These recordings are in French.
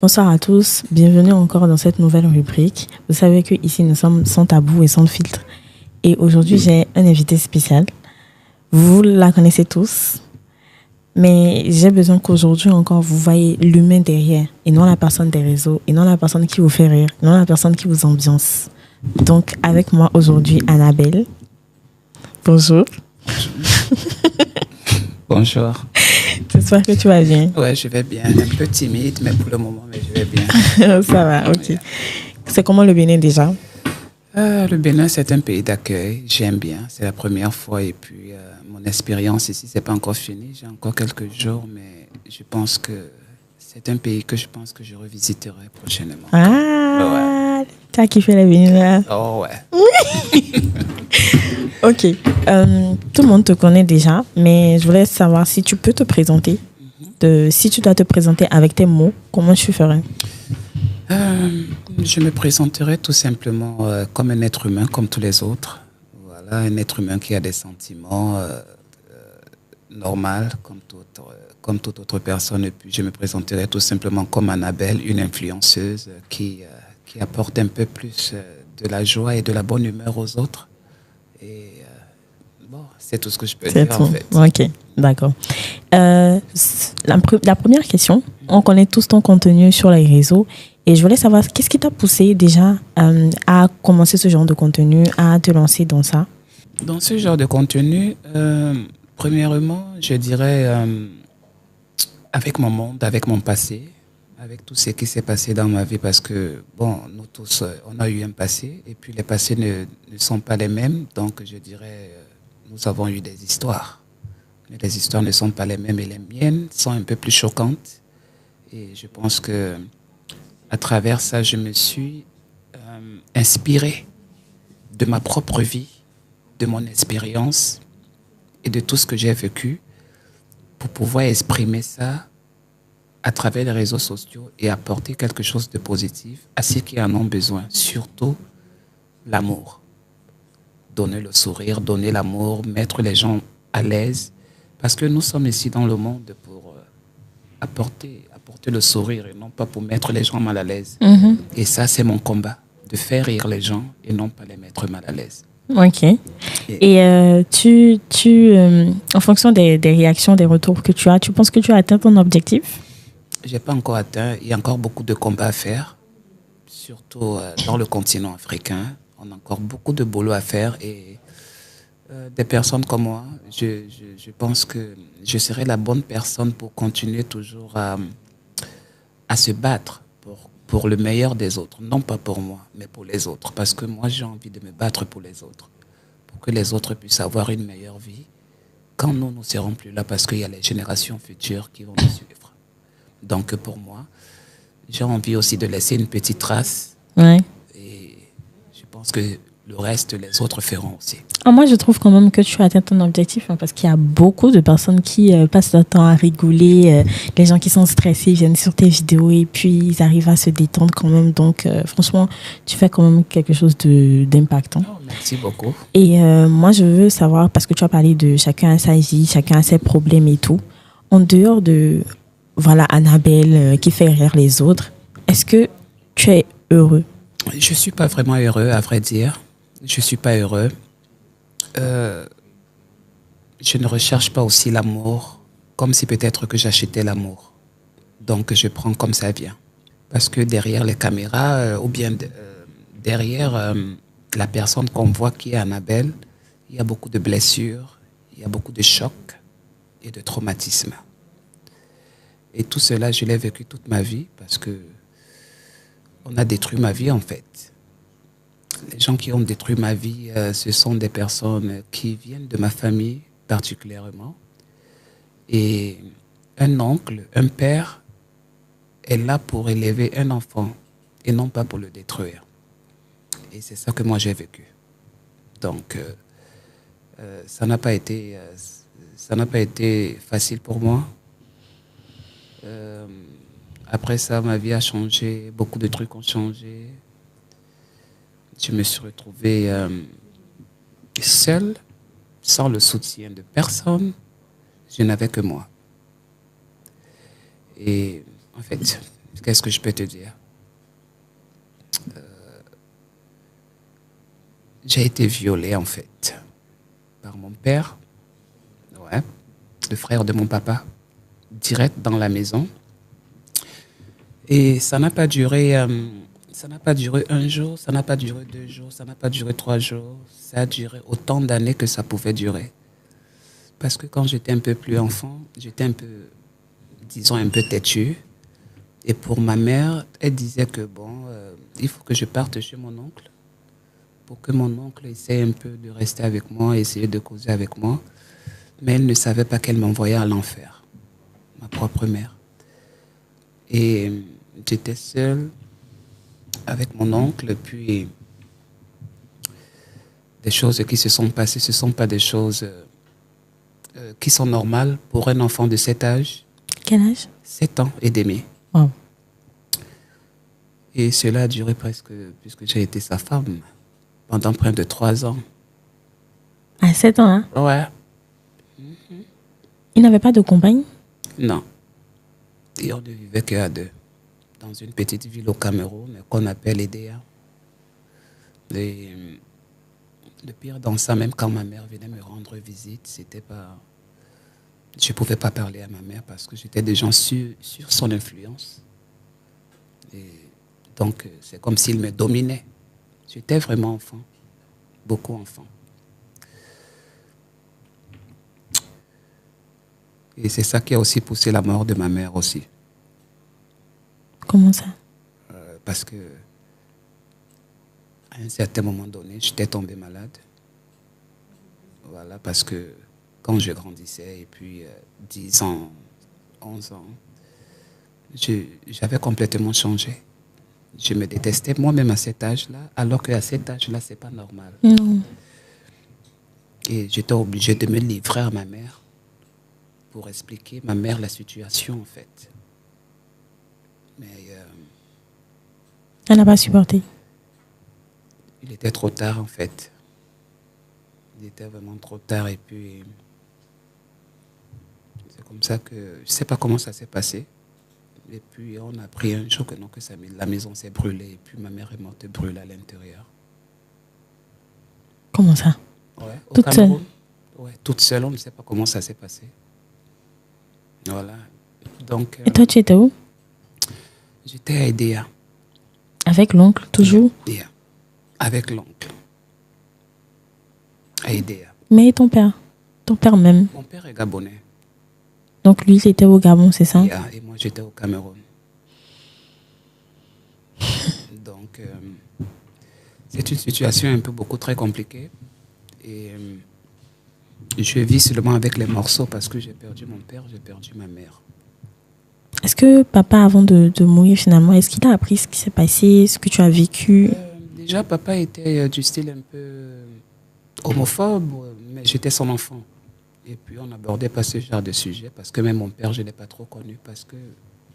Bonsoir à tous, bienvenue encore dans cette nouvelle rubrique. Vous savez que ici nous sommes sans tabou et sans filtre. Et aujourd'hui j'ai un invité spécial. Vous la connaissez tous, mais j'ai besoin qu'aujourd'hui encore vous voyez l'humain derrière et non la personne des réseaux, et non la personne qui vous fait rire, et non la personne qui vous ambiance. Donc avec moi aujourd'hui Annabelle. Bonjour. Bonjour. J'espère que tu vas bien. Ouais, je vais bien. Un peu timide, mais pour le moment, mais je vais bien. Ça va, ok. C'est comment le Bénin déjà? Le Bénin, c'est un pays d'accueil. J'aime bien. C'est la première fois. Et puis, mon expérience ici, c'est pas encore fini. J'ai encore quelques jours, mais je pense que c'est un pays que je pense que je revisiterai prochainement. Ah, ouais. T'as kiffé le Bénin là? Oh, ouais. Ok. Tout le monde te connaît déjà, mais je voulais savoir si tu peux te présenter. Si tu dois te présenter avec tes mots, comment tu ferais? Je me présenterai tout simplement comme un être humain, comme tous les autres. Voilà, un être humain qui a des sentiments normal, comme toute autre personne. Et puis, je me présenterai tout simplement comme Annabelle, une influenceuse qui apporte un peu plus de la joie et de la bonne humeur aux autres. Et bon, c'est tout ce que je peux dire, tout. en fait. Ok, d'accord. La première question, on connaît tous ton contenu sur les réseaux et je voulais savoir qu'est-ce qui t'a poussé déjà à commencer ce genre de contenu, à te lancer dans ça? Dans ce genre de contenu, premièrement, je dirais avec mon monde, avec mon passé, avec tout ce qui s'est passé dans ma vie, parce que, bon, nous tous, on a eu un passé, et puis les passés ne sont pas les mêmes, donc je dirais, nous avons eu des histoires, mais les histoires ne sont pas les mêmes, et les miennes sont un peu plus choquantes, et je pense que à travers ça, je me suis inspiré de ma propre vie, de mon expérience et de tout ce que j'ai vécu pour pouvoir exprimer ça à travers les réseaux sociaux et apporter quelque chose de positif à ceux qui en ont besoin. Surtout l'amour. Donner le sourire, donner l'amour, mettre les gens à l'aise. Parce que nous sommes ici dans le monde pour apporter le sourire et non pas pour mettre les gens mal à l'aise. Mm-hmm. Et ça, c'est mon combat, de faire rire les gens et non pas les mettre mal à l'aise. Ok. Et en fonction des réactions, des retours que tu as, tu penses que tu as atteint ton objectif? Je n'ai pas encore atteint. Il y a encore beaucoup de combats à faire, surtout dans le continent africain. On a encore beaucoup de boulot à faire et des personnes comme moi, je pense que je serai la bonne personne pour continuer toujours à se battre pour le meilleur des autres. Non pas pour moi, mais pour les autres. Parce que moi, j'ai envie de me battre pour les autres. Pour que les autres puissent avoir une meilleure vie quand nous ne serons plus là, parce qu'il y a les générations futures qui vont nous suivre. Donc pour moi, j'ai envie aussi de laisser une petite trace. Ouais. Et je pense que le reste, les autres feront aussi. Moi, je trouve quand même que tu as atteint ton objectif, parce qu'il y a beaucoup de personnes qui passent leur temps à rigoler. Les gens qui sont stressés viennent sur tes vidéos et puis ils arrivent à se détendre quand même. Donc, franchement, tu fais quand même quelque chose d'impactant. Oh, merci beaucoup. Et moi, je veux savoir, parce que tu as parlé de chacun a sa vie, chacun a ses problèmes et tout. En dehors de, voilà, Annabelle qui fait rire les autres, est-ce que tu es heureux? Je ne suis pas vraiment heureux, à vrai dire. Je ne suis pas heureux. Je ne recherche pas aussi l'amour, comme si peut-être que j'achetais l'amour. Donc je prends comme ça vient. Parce que derrière les caméras, ou bien derrière la personne qu'on voit qui est Annabelle, il y a beaucoup de blessures, il y a beaucoup de chocs et de traumatismes. Et tout cela, je l'ai vécu toute ma vie parce que on a détruit ma vie en fait. Les gens qui ont détruit ma vie, ce sont des personnes qui viennent de ma famille particulièrement. Et un oncle, un père est là pour élever un enfant et non pas pour le détruire. Et c'est ça que moi j'ai vécu. Donc, ça n'a pas été facile pour moi. Après ça, ma vie a changé, beaucoup de trucs ont changé. Je me suis retrouvé seul, sans le soutien de personne. Je n'avais que moi. Et en fait, qu'est-ce que je peux te dire? J'ai été violée, en fait, par mon père, ouais, le frère de mon papa, direct dans la maison. Et ça n'a pas duré un jour, ça n'a pas duré 2 jours, ça n'a pas duré 3 jours. Ça a duré autant d'années que ça pouvait durer. Parce que quand j'étais un peu plus enfant, j'étais un peu, disons, un peu têtu. Et pour ma mère, elle disait que bon, il faut que je parte chez mon oncle pour que mon oncle essaie un peu de rester avec moi, essayer de causer avec moi. Mais elle ne savait pas qu'elle m'envoyait à l'enfer, ma propre mère. Et j'étais seule avec mon oncle, puis des choses qui se sont passées, ce ne sont pas des choses qui sont normales pour un enfant de cet âge. Quel âge? 7 ans et demi. Wow. Et cela a duré presque, puisque j'ai été sa femme, pendant près de 3 ans. À 7 ans, hein? Ouais. Il n'avait pas de compagne? Non. Et on ne vivait qu'à 2. Dans une petite ville au Cameroun qu'on appelle Edea. Et le pire dans ça, même quand ma mère venait me rendre visite, c'était pas... Je ne pouvais pas parler à ma mère parce que j'étais déjà sur son influence. Et donc, c'est comme s'il me dominait. J'étais vraiment enfant. Beaucoup enfant. Et c'est ça qui a aussi poussé la mort de ma mère aussi. Comment ça? Parce que à un certain moment donné, j'étais tombé malade. Voilà, parce que quand je grandissais, et puis 10 ans, 11 ans, j'avais complètement changé. Je me détestais moi-même à cet âge-là, alors qu'à cet âge-là, c'est pas normal. Non. Et j'étais obligé de me livrer à ma mère pour expliquer à ma mère la situation, en fait. Mais Elle n'a pas supporté. il était trop tard, en fait. Il était vraiment trop tard. Et puis, c'est comme ça que... Je ne sais pas comment ça s'est passé. Et puis, on a appris un jour que, non, que la maison s'est brûlée. Et puis, ma mère est morte brûlée à l'intérieur. Comment ça? Ouais, au toute Cameroun. seule? Ouais, toute seule. On ne sait pas comment ça s'est passé. Voilà. Donc, Et toi, tu étais où? j'étais à Edea. Avec l'oncle, toujours? Edea. Avec l'oncle. À Edea. Mais ton père? Ton père même? Mon père est gabonais. Donc lui, il était au Gabon, c'est ça? Et moi, j'étais au Cameroun. Donc, c'est une situation un peu beaucoup très compliquée. Et je vis seulement avec les morceaux parce que j'ai perdu mon père, j'ai perdu ma mère. Est-ce que papa, avant de mourir finalement, est-ce qu'il a appris ce qui s'est passé, ce que tu as vécu? Déjà, papa était du style un peu homophobe, mais j'étais son enfant. Et puis, on n'abordait pas ce genre de sujet parce que même mon père, je ne l'ai pas trop connu parce que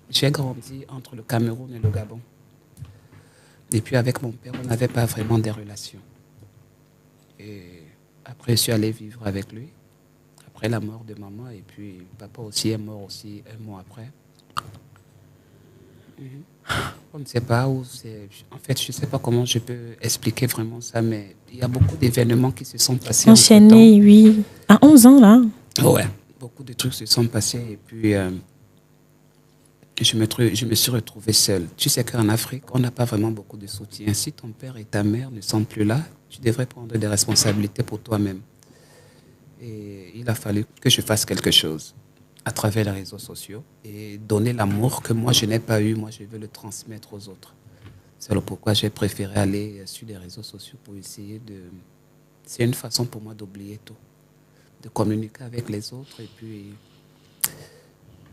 j'ai grandi entre le Cameroun et le Gabon. Et puis, avec mon père, on n'avait pas vraiment des relations. Et après, je suis allé vivre avec lui, après la mort de maman. Et puis, papa aussi est mort aussi 1 mois après. On ne sait pas où c'est. En fait, je ne sais pas comment je peux expliquer vraiment ça, mais il y a beaucoup d'événements qui se sont passés. Enchaîné, oui. À 11 ans, là? Ouais, beaucoup de trucs se sont passés. Et puis, je me suis retrouvé seul. Tu sais qu'en Afrique, on n'a pas vraiment beaucoup de soutien. Si ton père et ta mère ne sont plus là, tu devrais prendre des responsabilités pour toi-même. Et il a fallu que je fasse quelque chose à travers les réseaux sociaux et donner l'amour que moi je n'ai pas eu, moi je veux le transmettre aux autres. C'est pourquoi j'ai préféré aller sur les réseaux sociaux pour essayer de... C'est une façon pour moi d'oublier tout, de communiquer avec les autres et puis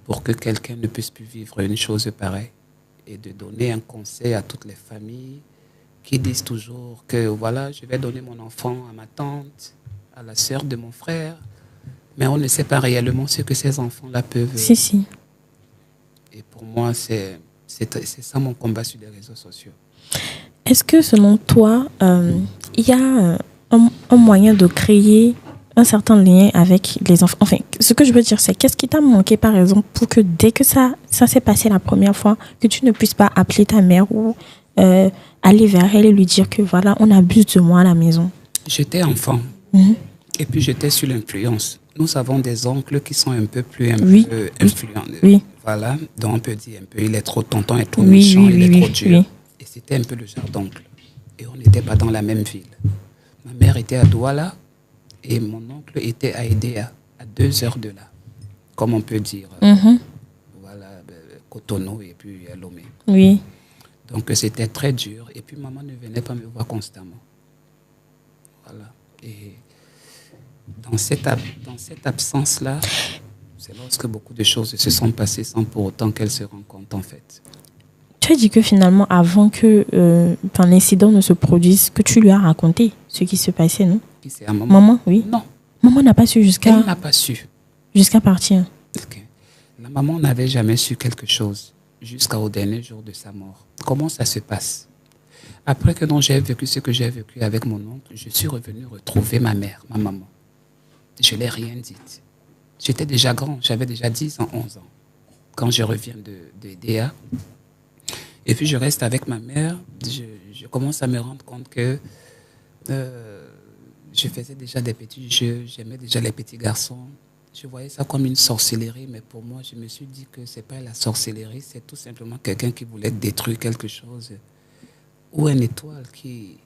pour que quelqu'un ne puisse plus vivre une chose pareille et de donner un conseil à toutes les familles qui disent toujours que voilà, je vais donner mon enfant à ma tante, à la sœur de mon frère. Mais on ne sait pas réellement ce que ces enfants-là peuvent... Si. Et pour moi, c'est ça mon combat sur les réseaux sociaux. Est-ce que selon toi, il y a un moyen de créer un certain lien avec les enfants. Enfin, ce que je veux dire, c'est qu'est-ce qui t'a manqué, par exemple, pour que dès que ça s'est passé la première fois, que tu ne puisses pas appeler ta mère ou aller vers elle et lui dire que voilà, on abuse de moi à la maison. J'étais enfant. Et puis j'étais sous l'influence. Nous avons des oncles qui sont un peu plus influents. Oui. Voilà, donc on peut dire un peu, il est trop tonton, il est trop méchant, il est trop dur. Et c'était un peu le genre d'oncle. Et on n'était pas dans la même ville. Ma mère était à Douala et mon oncle était à Edea, à 2 heures de là. Comme on peut dire. Voilà, Cotonou et puis Lomé. Oui. Donc c'était très dur. Et puis maman ne venait pas me voir constamment. Voilà. Et dans cette absence-là, c'est lorsque beaucoup de choses se sont passées sans pour autant qu'elle se rende compte en fait. Tu as dit que finalement, avant que l'incident ne se produise, que tu lui as raconté ce qui se passait, non? Qui c'est à maman? Maman, oui. Non. Maman n'a pas su jusqu'à... Elle n'a pas su. Jusqu'à partir. Okay. La maman n'avait jamais su quelque chose jusqu'au dernier jour de sa mort. Comment ça se passe? Après que j'ai vécu ce que j'ai vécu avec mon oncle, je suis revenu retrouver ma mère, ma maman. Je ne l'ai rien dit. J'étais déjà grand, j'avais déjà 10 ans, 11 ans. Quand je reviens de DA, et puis je reste avec ma mère, je commence à me rendre compte que je faisais déjà des petits jeux, j'aimais déjà les petits garçons. Je voyais ça comme une sorcellerie, mais pour moi, je me suis dit que ce n'est pas la sorcellerie, c'est tout simplement quelqu'un qui voulait détruire quelque chose. Ou une étoile qui...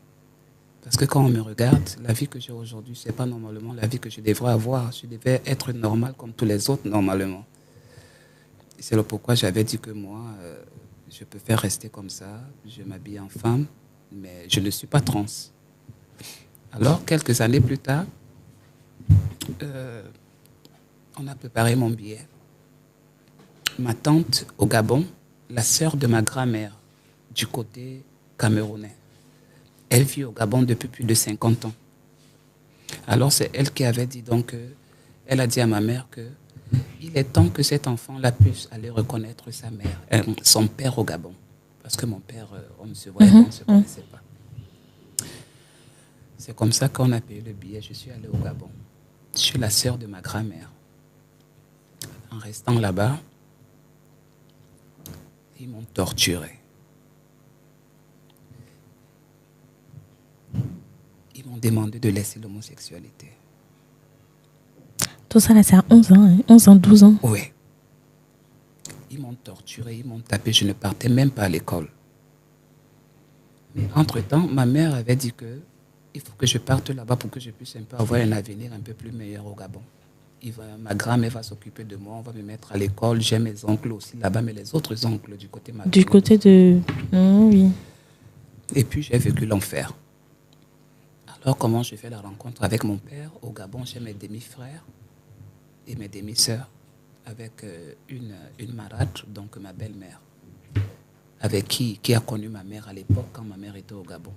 Parce que quand on me regarde, la vie que j'ai aujourd'hui, ce n'est pas normalement la vie que je devrais avoir. Je devais être normal comme tous les autres, normalement. C'est pourquoi j'avais dit que moi, je peux faire rester comme ça. Je m'habille en femme, mais je ne suis pas trans. Alors, quelques années plus tard, on a préparé mon billet. Ma tante au Gabon, la sœur de ma grand-mère, du côté camerounais. Elle vit au Gabon depuis plus de 50 ans. Alors c'est elle qui avait dit donc, elle a dit à ma mère que il est temps que cet enfant-là puisse aller reconnaître sa mère, son père au Gabon. Parce que mon père, on ne se voyait pas, on ne se connaissait pas. C'est comme ça qu'on a payé le billet. Je suis allé au Gabon. Je suis la sœur de ma grand-mère. En restant là-bas, ils m'ont torturé. Ils m'ont demandé de laisser l'homosexualité. Tout ça là, c'est à 11 ans, hein? 11 ans, 12 ans. Oui. Ils m'ont torturé, ils m'ont tapé, je ne partais même pas à l'école. Mais entre-temps, ma mère avait dit que il faut que je parte là-bas pour que je puisse un peu avoir un avenir un peu plus meilleur au Gabon. Ma grand-mère va s'occuper de moi, on va me mettre à l'école. J'ai mes oncles aussi là-bas, mais les autres oncles du côté maternel. Du côté de... oui. Et puis j'ai vécu l'enfer. Alors comment j'ai fait la rencontre avec mon père? Au Gabon, j'ai mes demi-frères et mes demi-sœurs avec une marâtre, donc ma belle-mère, avec qui a connu ma mère à l'époque quand ma mère était au Gabon.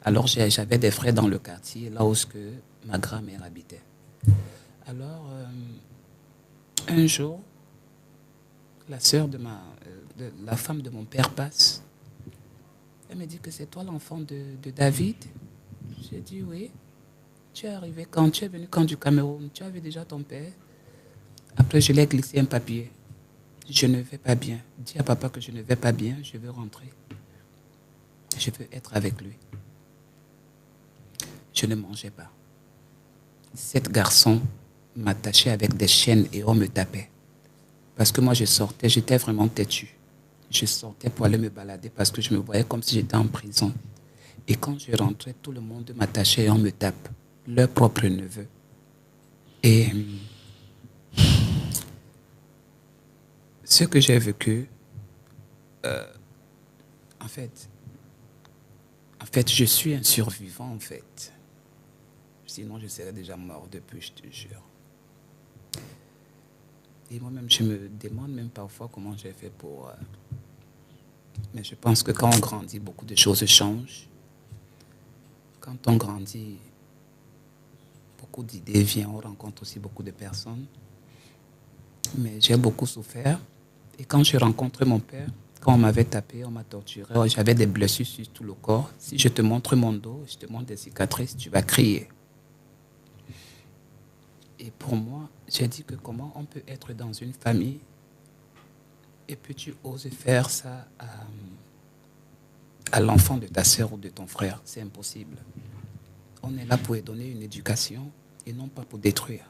Alors j'avais des frères dans le quartier, là où ma grand-mère habitait. Alors, un jour, la sœur la femme de mon père passe. Elle me dit que c'est toi l'enfant de David. J'ai dit oui. Tu es arrivé quand? Tu es venu quand du Cameroun? Tu avais déjà ton père? Après, je lui ai glissé un papier. Je ne vais pas bien. Dis à papa que je ne vais pas bien, je veux rentrer. Je veux être avec lui. Je ne mangeais pas. 7 garçons m'attachaient avec des chaînes et on me tapait. Parce que moi, je sortais, j'étais vraiment têtu. Je sortais pour aller me balader parce que je me voyais comme si j'étais en prison. Et quand je rentrais, tout le monde m'attachait et on me tape. Leur propre neveu. Et ce que j'ai vécu, en fait, je suis un survivant, en fait. Sinon, je serais déjà mort depuis, je te jure. Et moi-même, je me demande même parfois comment j'ai fait pour... Mais je pense que quand on grandit, beaucoup de choses changent. Quand on grandit, beaucoup d'idées viennent, on rencontre aussi beaucoup de personnes. Mais j'ai beaucoup souffert. Et quand je rencontrais mon père, quand on m'avait tapé, on m'a torturé, j'avais des blessures sur tout le corps. Si je te montre mon dos, je te montre des cicatrices, tu vas crier. Et pour moi, j'ai dit que comment on peut être dans une famille et puis tu oses faire ça à l'enfant de ta sœur ou de ton frère. C'est impossible. On est là pour lui donner une éducation et non pas pour détruire.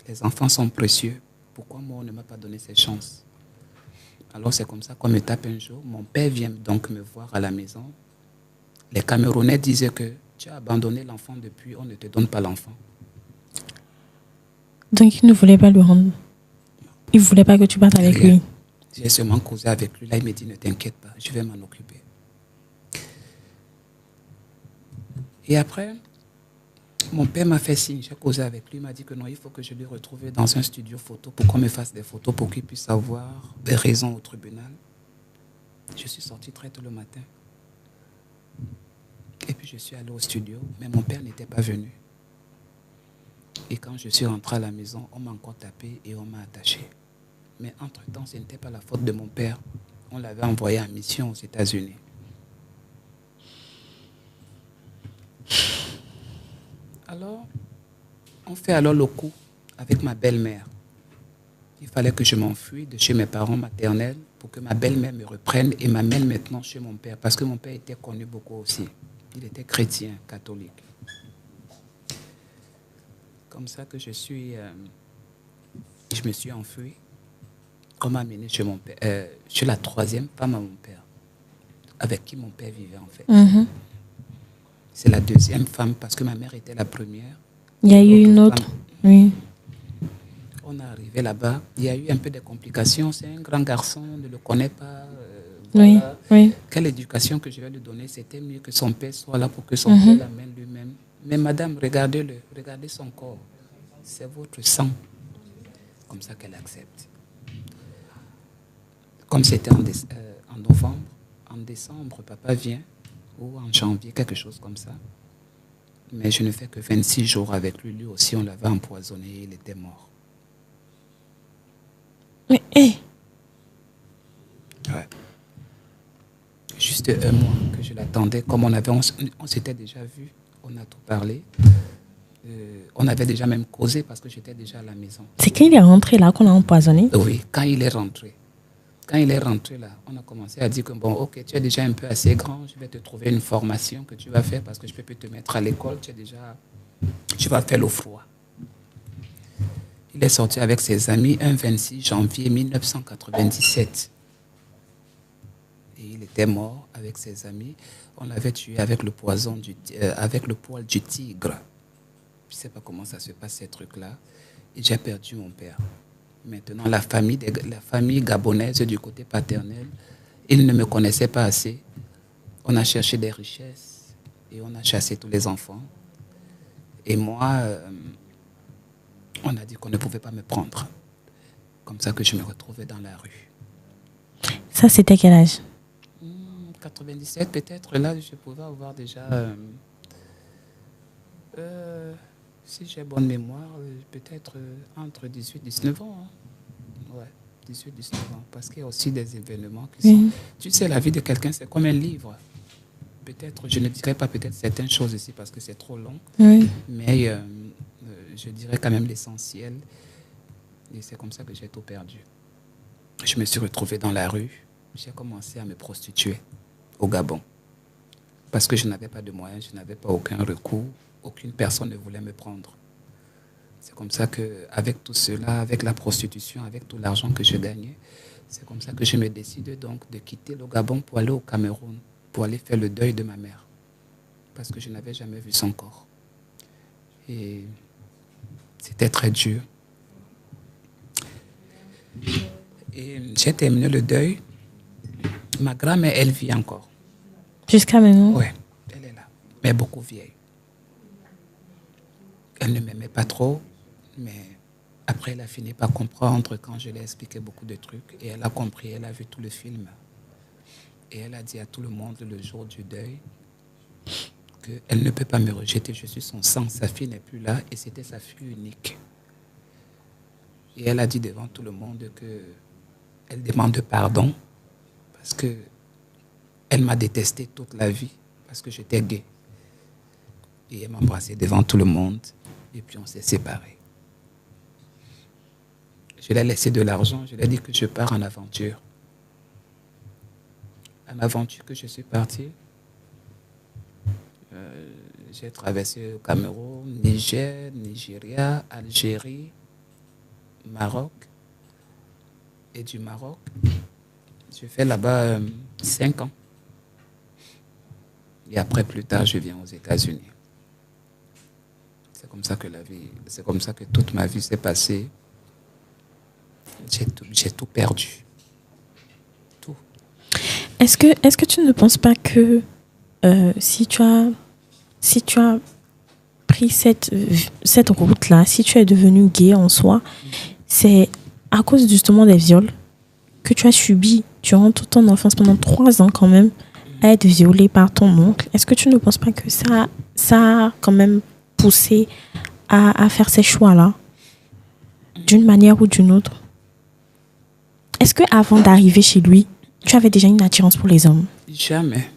Les enfants sont précieux. Pourquoi moi, on ne m'a pas donné cette chance? Alors c'est comme ça qu'on me tape un jour. Mon père vient donc me voir à la maison. Les Camerounais disaient que tu as abandonné l'enfant depuis, on ne te donne pas l'enfant. Donc, il ne voulait pas le rendre. Il ne voulait pas que tu partes avec lui. J'ai seulement causé avec lui. Là, il me dit, ne t'inquiète pas, je vais m'en occuper. Et après, mon père m'a fait signe. J'ai causé avec lui. Il m'a dit que non, il faut que je lui retrouve dans un studio photo pour qu'on me fasse des photos pour qu'il puisse avoir des raisons au tribunal. Je suis sorti très tôt le matin. Et puis, je suis allé au studio. Mais mon père n'était pas venu. Et quand je suis rentré à la maison, on m'a encore tapé et on m'a attaché. Mais entre-temps, ce n'était pas la faute de mon père. On l'avait envoyé en mission aux États-Unis. Alors, on fait alors le coup avec ma belle-mère. Il fallait que je m'enfuis de chez mes parents maternels pour que ma belle-mère me reprenne et m'amène maintenant chez mon père. Parce que mon père était connu beaucoup aussi. Il était chrétien, catholique. Comme ça que je me suis enfui. On m'a amené chez mon père. Je suis la troisième femme à mon père, avec qui mon père vivait en fait. Mhm. C'est la deuxième femme parce que ma mère était la première. Il y a eu une autre. Oui. On est arrivé là-bas. Il y a eu un peu de complications. C'est un grand garçon, on ne le connaît pas. Voilà. Oui. Quelle éducation que je vais lui donner? C'était mieux que son père soit là pour que son père l'amène lui-même. Mais madame, regardez-le. Regardez son corps. C'est votre sang. Comme ça qu'elle accepte. Comme c'était en novembre, en décembre, papa vient, ou en janvier, quelque chose comme ça. Mais je ne fais que 26 jours avec lui. Lui aussi, on l'avait empoisonné et il était mort. Mais, Ouais. Juste un mois que je l'attendais. Comme on s'était déjà vu, on a tout parlé. On avait déjà même causé parce que j'étais déjà à la maison. c'est quand il est rentré là qu'on l'a empoisonné? Oui, quand il est rentré. Quand il est rentré là, on a commencé à dire que bon, ok, tu es déjà un peu assez grand, je vais te trouver une formation que tu vas faire parce que je ne peux plus te mettre à l'école, tu vas faire le froid. Il est sorti avec ses amis un 26 janvier 1997. Et il était mort avec ses amis. On l'avait tué avec le poison avec le poil du tigre. Je ne sais pas comment ça se passe ces trucs-là. Et j'ai perdu mon père. Maintenant, la famille gabonaise du côté paternel, ils ne me connaissaient pas assez. On a cherché des richesses et on a chassé tous les enfants. Et moi, on a dit qu'on ne pouvait pas me prendre. Comme ça que je me retrouvais dans la rue. Ça, c'était quel âge? 97 peut-être. Là, je pouvais avoir déjà... si j'ai bonne mémoire, peut-être entre 18 et 19 ans. Hein. Ouais, 18 et 19 ans. Parce qu'il y a aussi des événements qui sont... Tu sais, la vie de quelqu'un, c'est comme un livre. Peut-être, je ne dirais pas peut-être certaines choses ici parce que c'est trop long. Oui. Mais je dirais quand même l'essentiel. Et c'est comme ça que j'ai tout perdu. Je me suis retrouvé dans la rue. J'ai commencé à me prostituer au Gabon. Parce que je n'avais pas de moyens, je n'avais pas aucun recours. Aucune personne ne voulait me prendre. C'est comme ça qu'avec tout cela, avec la prostitution, avec tout l'argent que je gagnais, c'est comme ça que je me décide donc de quitter le Gabon pour aller au Cameroun, pour aller faire le deuil de ma mère. Parce que je n'avais jamais vu son corps. Et c'était très dur. Et j'ai terminé le deuil. Ma grand-mère, elle vit encore. Jusqu'à maintenant? Oui, elle est là, mais beaucoup vieille. Elle ne m'aimait pas trop, mais après, elle a fini par comprendre quand je lui ai expliqué beaucoup de trucs. Et elle a compris, elle a vu tout le film. Et elle a dit à tout le monde le jour du deuil qu'elle ne peut pas me rejeter. Je suis son sang, sa fille n'est plus là et c'était sa fille unique. Et elle a dit devant tout le monde qu'elle demande pardon parce qu'elle m'a détesté toute la vie parce que j'étais gay. Et elle m'a embrassé devant tout le monde. Et puis on s'est séparés. Je lui ai laissé de l'argent, je lui ai dit que je pars en aventure. En aventure que je suis parti, j'ai traversé le Cameroun, Niger, Nigeria, Algérie, Maroc. Et du Maroc, j'ai fait là-bas 5 ans. Et après, plus tard, je viens aux États-Unis. C'est comme ça que c'est comme ça que toute ma vie s'est passée. J'ai tout perdu. Tout. Est-ce que tu ne penses pas que si tu as pris cette route-là, si tu es devenu gay en soi, c'est à cause justement des viols que tu as subi durant toute ton enfance, pendant 3 ans quand même, à être violé par ton oncle? Est-ce que tu ne penses pas que ça a quand même poussé à faire ces choix-là, d'une manière ou d'une autre? Est-ce qu'avant d'arriver chez lui, tu avais déjà une attirance pour les hommes? Jamais.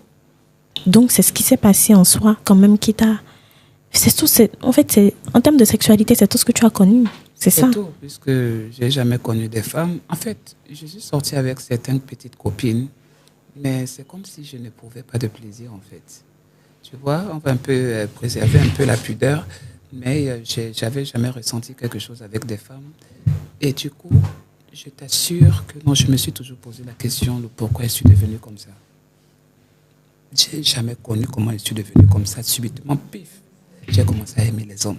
Donc, c'est ce qui s'est passé en soi, quand même, qui t'a... En fait, en termes de sexualité, c'est tout ce que tu as connu. C'est ça. Tout, puisque j'ai jamais connu des femmes. En fait, je suis sortie avec certaines petites copines, mais c'est comme si je ne n'éprouvais pas de plaisir, en fait. Tu vois, on va un peu préserver un peu la pudeur, mais j'avais jamais ressenti quelque chose avec des femmes. Et du coup, je t'assure que non, je me suis toujours posé la question de pourquoi je suis devenue comme ça. J'ai jamais connu comment je suis devenue comme ça. Subitement, pif, j'ai commencé à aimer les hommes.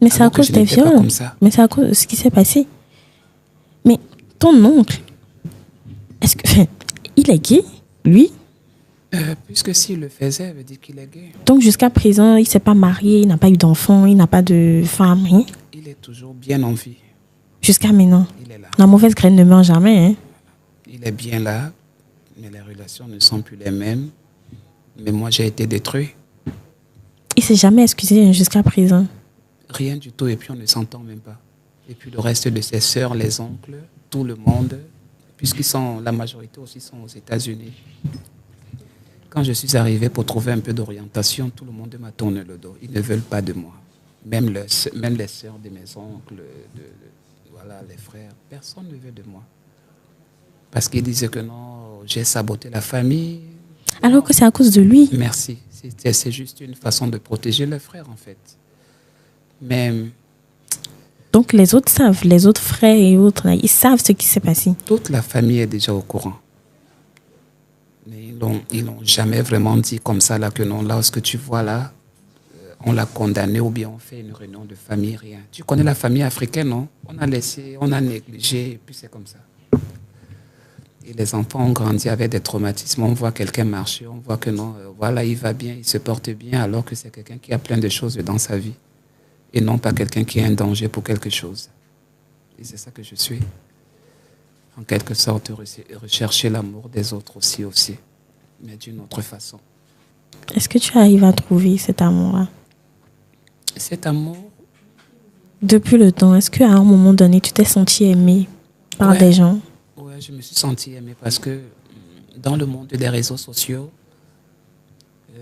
Mais c'est à cause des viols. Mais c'est à cause de ce qui s'est passé. Mais ton oncle, est-ce que il est gay, lui? Puisque s'il le faisait, ça veut dire qu'il est gay. Donc jusqu'à présent, il ne s'est pas marié, il n'a pas eu d'enfant, il n'a pas de femme, rien? Il est toujours bien en vie. Jusqu'à maintenant? Il est là. La mauvaise graine ne meurt jamais, hein? Il est bien là, mais les relations ne sont plus les mêmes. Mais moi, j'ai été détruit. Il ne s'est jamais excusé jusqu'à présent? Rien du tout, et puis on ne s'entend même pas. Et puis le reste de ses sœurs, les oncles, tout le monde, la majorité aussi sont aux États-Unis. Quand je suis arrivé pour trouver un peu d'orientation, tout le monde m'a tourné le dos. Ils ne veulent pas de moi. Même les sœurs de mes oncles, voilà, les frères, personne ne veut de moi. Parce qu'ils disaient que non, j'ai saboté la famille. Alors que c'est à cause de lui. Merci. C'est juste une façon de protéger les frères, en fait. Mais... Donc les autres savent, les autres frères et autres, ils savent ce qui s'est passé. Toute la famille est déjà au courant. Mais ils n'ont jamais vraiment dit comme ça, là, que non, là, ce que tu vois là, on l'a condamné ou bien on fait une réunion de famille, rien. Tu connais la famille africaine, non? On a laissé, on a négligé, et puis c'est comme ça. Et les enfants ont grandi avec des traumatismes. On voit quelqu'un marcher, on voit que non, voilà, il va bien, il se porte bien, alors que c'est quelqu'un qui a plein de choses dans sa vie. Et non pas quelqu'un qui est un danger pour quelque chose. Et c'est ça que je suis. En quelque sorte, rechercher l'amour des autres aussi, mais d'une autre façon. Est-ce que tu arrives à trouver cet amour-là? Cet amour? Depuis le temps, est-ce qu'à un moment donné, tu t'es senti aimé par des gens? Oui, je me suis senti aimé parce que dans le monde des réseaux sociaux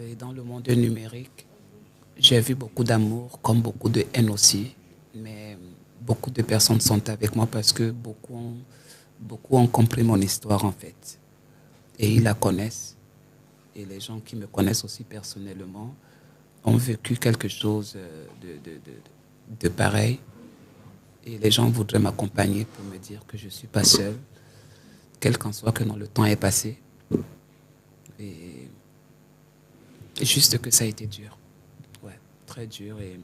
et dans le monde numérique, j'ai vu beaucoup d'amour, comme beaucoup de haine aussi. Mais beaucoup de personnes sont avec moi parce que beaucoup ont compris mon histoire, en fait. Et ils la connaissent. Et les gens qui me connaissent aussi personnellement ont vécu quelque chose de pareil. Et les gens voudraient m'accompagner pour me dire que je ne suis pas seul, quel qu'en soit que non, le temps est passé. Et juste que ça a été dur. Ouais, très dur. Et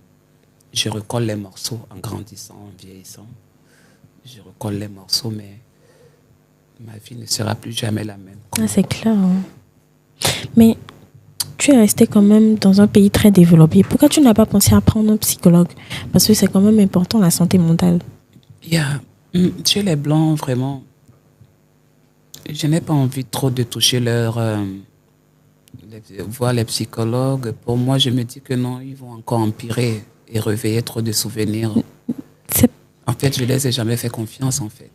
je recolle les morceaux en grandissant, en vieillissant. Je recolle les morceaux, mais ma vie ne sera plus jamais la même. Ah, c'est clair. Hein. Mais tu es resté quand même dans un pays très développé. Pourquoi tu n'as pas pensé à prendre un psychologue? Parce que c'est quand même important, la santé mentale. Chez les Blancs, vraiment, je n'ai pas envie trop de toucher voir les psychologues. Pour moi, je me dis que non, ils vont encore empirer et réveiller trop de souvenirs. En fait, je ne les ai jamais fait confiance, en fait.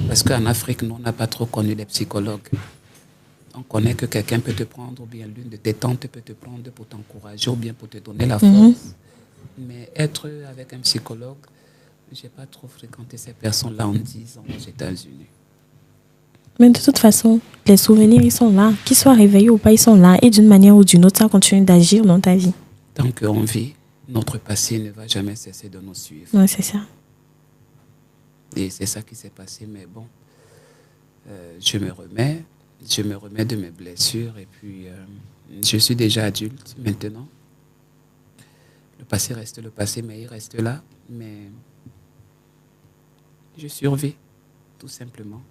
Parce qu'en Afrique, nous, on n'a pas trop connu les psychologues. On connaît que quelqu'un peut te prendre, ou bien l'une de tes tantes peut te prendre pour t'encourager, ou bien pour te donner la force. Mais être avec un psychologue, je n'ai pas trop fréquenté ces personnes-là en 10 ans aux États-Unis. Mais de toute façon, les souvenirs, ils sont là. Qu'ils soient réveillés ou pas, ils sont là. Et d'une manière ou d'une autre, ça continue d'agir dans ta vie. Tant qu'on vit, notre passé ne va jamais cesser de nous suivre. Oui, c'est ça. Et c'est ça qui s'est passé. Mais bon, je me remets de mes blessures. Et puis, je suis déjà adulte maintenant. Le passé reste le passé, mais il reste là. Mais je survis, tout simplement.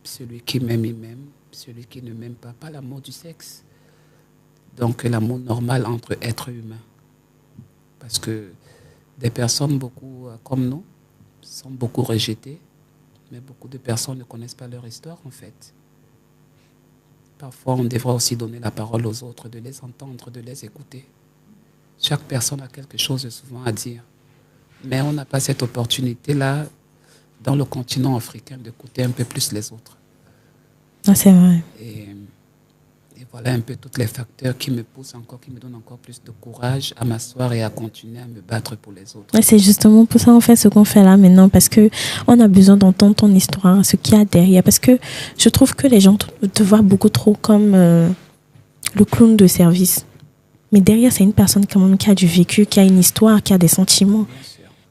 Celui qui m'aime, il m'aime. Celui qui ne m'aime pas, pas l'amour du sexe. Donc l'amour normal entre êtres humains. Parce que des personnes beaucoup comme nous sont beaucoup rejetées, mais beaucoup de personnes ne connaissent pas leur histoire en fait. Parfois on devrait aussi donner la parole aux autres, de les entendre, de les écouter. Chaque personne a quelque chose de souvent à dire. Mais on n'a pas cette opportunité-là dans le continent africain d'écouter un peu plus les autres. Ah, c'est vrai. Et voilà un peu tous les facteurs qui me poussent encore, qui me donnent encore plus de courage à m'asseoir et à continuer à me battre pour les autres. Ouais, c'est justement pour ça qu'on fait ce qu'on fait là maintenant, parce qu'on a besoin d'entendre ton histoire, ce qu'il y a derrière. Parce que je trouve que les gens te voient beaucoup trop comme le clown de service. Mais derrière, c'est une personne quand même qui a du vécu, qui a une histoire, qui a des sentiments.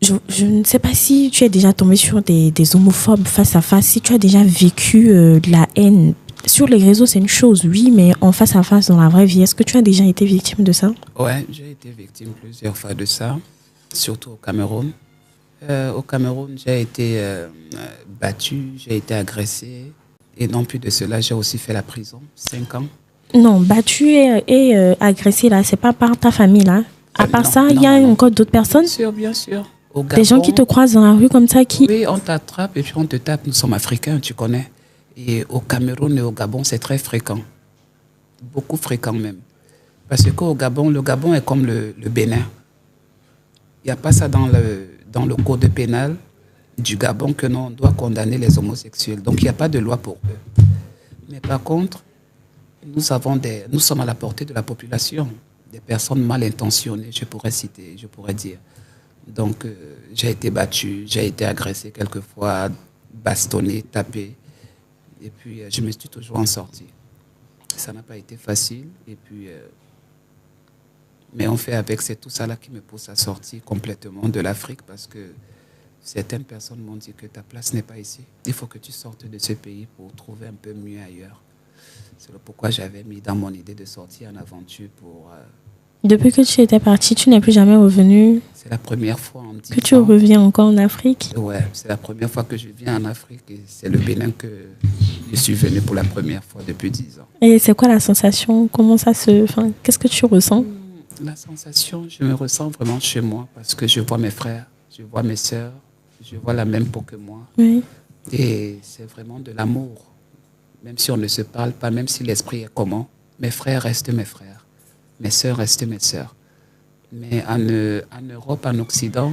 Je ne sais pas si tu es déjà tombé sur des homophobes face à face, si tu as déjà vécu de la haine. Sur les réseaux, c'est une chose, oui, mais en face à face, dans la vraie vie, est-ce que tu as déjà été victime de ça? Ouais, j'ai été victime plusieurs fois de ça, surtout au Cameroun. Au Cameroun, j'ai été battu, j'ai été agressé. Et non plus de cela, j'ai aussi fait la prison, 5 ans. Non, battu et agressé, là, c'est pas par ta famille, là. À part non, ça, il y a encore d'autres personnes? Bien sûr, bien sûr. Au Gabon, des gens qui te croisent dans la rue comme ça qui... Oui, on t'attrape et puis on te tape. Nous sommes africains, tu connais. Et au Cameroun et au Gabon, c'est très fréquent. Beaucoup fréquent même. Parce qu'au Gabon, le Gabon est comme le Bénin. Il n'y a pas ça dans le code pénal du Gabon que l'on doit condamner les homosexuels. Donc il n'y a pas de loi pour eux. Mais par contre, nous sommes à la portée de la population. Des personnes mal intentionnées, je pourrais citer, je pourrais dire. Donc j'ai été battu, j'ai été agressé quelquefois, bastonné, tapé. Et puis, je me suis toujours en sorti. Ça n'a pas été facile. Et puis, mais on fait avec, c'est tout ça là qui me pousse à sortir complètement de l'Afrique parce que certaines personnes m'ont dit que ta place n'est pas ici. Il faut que tu sortes de ce pays pour trouver un peu mieux ailleurs. C'est pourquoi j'avais mis dans mon idée de sortir en aventure pour... Depuis que tu étais parti, tu n'es plus jamais revenu? C'est la première fois en 10 ans. Que tu reviens encore en Afrique? Ouais, c'est la première fois que je viens en Afrique et c'est le Bénin que je suis venu pour la première fois depuis 10 ans. Et c'est quoi la sensation? Comment ça se... Enfin, qu'est-ce que tu ressens? La sensation, je me ressens vraiment chez moi parce que je vois mes frères, je vois mes sœurs, je vois la même peau que moi. Oui. Et c'est vraiment de l'amour. Même si on ne se parle pas, même si l'esprit est commun, mes frères restent mes frères. Mes sœurs restent mes sœurs. Mais en Europe, en Occident,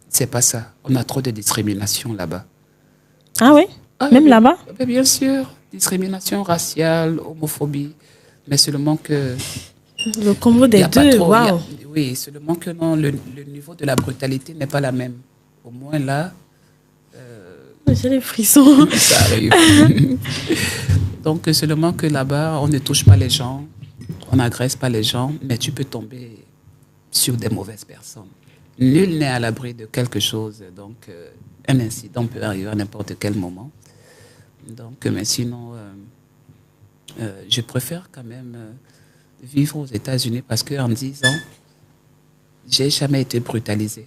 c'est pas ça. On a trop de discrimination là-bas. Ah oui? Même là-bas? Bien sûr. Discrimination raciale, homophobie. Mais seulement que... Le combo des deux, waouh! Oui, seulement que non, le niveau de la brutalité n'est pas la même. Au moins là... J'ai les frissons. Ça arrive. Donc seulement que là-bas, on ne touche pas les gens. On n'agresse pas les gens, mais tu peux tomber sur des mauvaises personnes. Nul n'est à l'abri de quelque chose. Donc, un incident peut arriver à n'importe quel moment. Donc, mais sinon, je préfère quand même vivre aux États-Unis parce qu'en 10 ans, j'ai jamais été brutalisé.